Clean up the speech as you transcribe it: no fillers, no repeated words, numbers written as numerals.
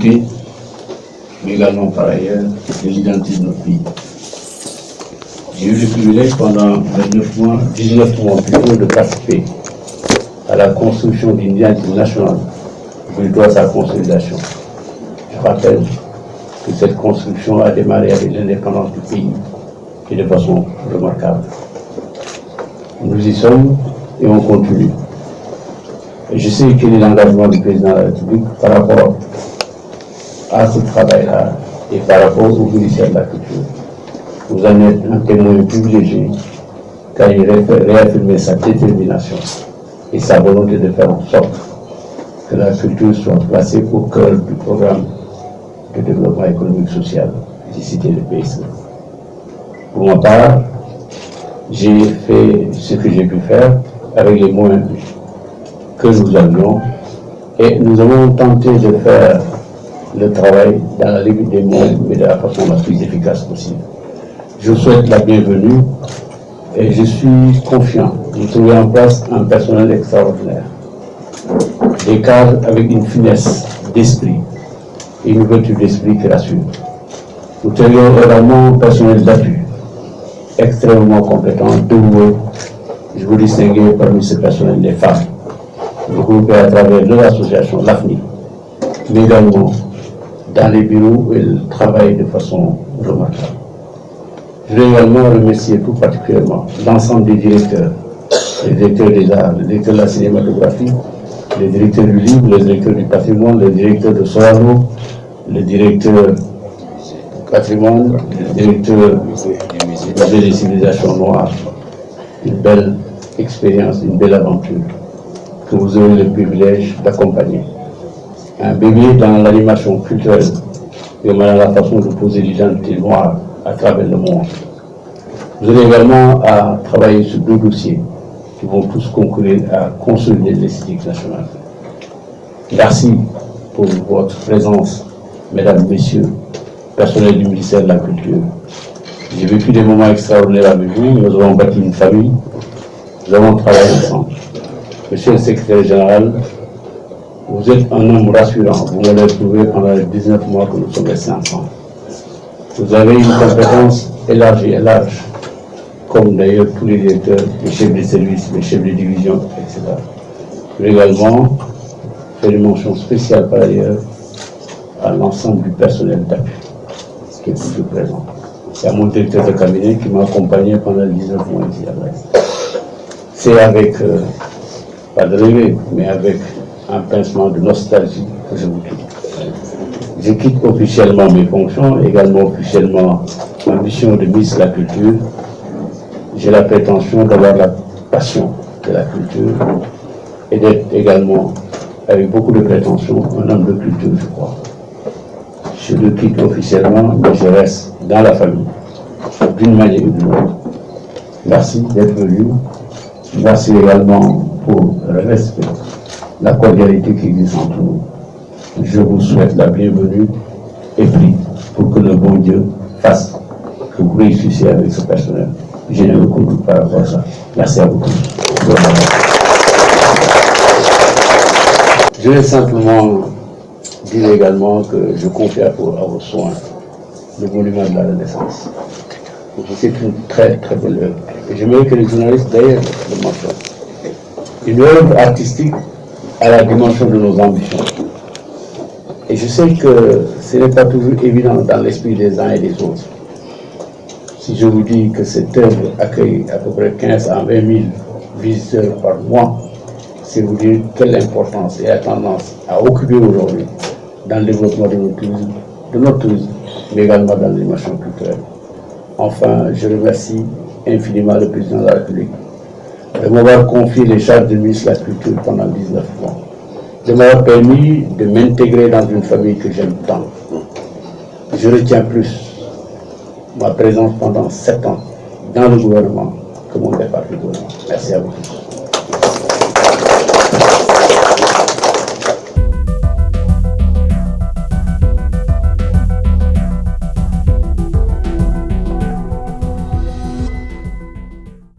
beauté, mais également par ailleurs de l'identité de notre pays. J'ai eu le privilège pendant 19 mois plutôt, de participer à la construction d'une identité nationale, je dois sa consolidation. Je rappelle que cette construction a démarré avec l'indépendance du pays et de façon remarquable. Nous y sommes et on continue. Et je sais quel est l'engagement du président de la République par rapport à ce travail-là et par rapport au ministère de la Culture. Vous en êtes un témoin privilégié car il réaffirmait sa détermination et sa volonté de faire en sorte que la culture soit placée au cœur du programme de développement économique et social des cités de PSE. Pour ma part, j'ai fait ce que j'ai pu faire avec les moyens que nous avions et nous avons tenté de faire le travail dans la limite des moyens, mais de la façon la plus efficace possible. Je vous souhaite la bienvenue et je suis confiant de trouver en place un personnel extraordinaire, des cadres avec une finesse d'esprit et une ouverture d'esprit qui rassure. Nous tenions également un personnel d'appui extrêmement compétent, doué. Je vous distinguer parmi ces personnels les femmes, regroupées à travers leur association, l'AFNI, mais également dans les bureaux où elles travaillent de façon remarquable. Je voudrais également remercier tout particulièrement l'ensemble des directeurs, les directeurs des arts, les directeurs de la cinématographie, les directeurs du livre, les directeurs du patrimoine, les directeurs de Sorano, les directeurs du patrimoine, les directeurs du musée des civilisations noires. Une belle expérience, une belle aventure que vous aurez le privilège d'accompagner. Un bébé dans l'animation culturelle et dans la façon de poser l'identité noire à travers le monde. Vous aurez également à travailler sur 2 dossiers qui vont tous concourir à consolider l'esthétique nationale. Merci pour votre présence, mesdames, messieurs, personnel du ministère de la Culture. J'ai vécu des moments extraordinaires avec vous, nous avons bâti une famille, nous avons travaillé ensemble. Monsieur le secrétaire général, vous êtes un homme rassurant, vous m'avez trouvé pendant les 19 mois que nous sommes restés ensemble. Vous avez une compétence élargie et large, comme d'ailleurs tous les directeurs, les chefs de service, les chefs de division, etc. Je vais également faire une mention spéciale par ailleurs à l'ensemble du personnel d'appui qui est toujours présent. Il y a mon directeur de cabinet qui m'a accompagné pendant 19 mois ici à Brest. C'est avec, pas de regret, mais avec un pincement de nostalgie que je vous quitte. Je quitte officiellement mes fonctions, également officiellement ma mission de ministre de la Culture. J'ai la prétention d'avoir la passion de la culture et d'être également, avec beaucoup de prétention, un homme de culture, je crois. Je le quitte officiellement, mais je reste dans la famille, d'une manière ou d'une autre. Merci d'être venu. Merci également pour le respect, la cordialité qui existe entre nous. Je vous souhaite la bienvenue et prie pour que le bon Dieu fasse que vous réussissiez avec ce personnel. Je n'ai aucun doute par rapport à ça. Merci à vous tous. Je vais simplement dire également que je confie à vos soins le monument de la Renaissance. C'est une très très belle œuvre. Et j'aimerais que les journalistes d'ailleurs le mentionnent. Une œuvre artistique à la dimension de nos ambitions. Et je sais que ce n'est pas toujours évident dans l'esprit des uns et des autres. Si je vous dis que cette œuvre accueille à peu près 15 à 20 000 visiteurs par mois, c'est vous dire quelle importance et la tendance à occuper aujourd'hui dans le développement de notre tourisme, mais également dans l'animation culturelle. Enfin, je remercie infiniment le président de la République de m'avoir confié les charges de ministre de la Culture pendant 19 mois, de m'avoir permis de m'intégrer dans une famille que j'aime tant. Je retiens plus ma présence pendant 7 ans dans le gouvernement que mon départ du gouvernement. Merci à vous tous.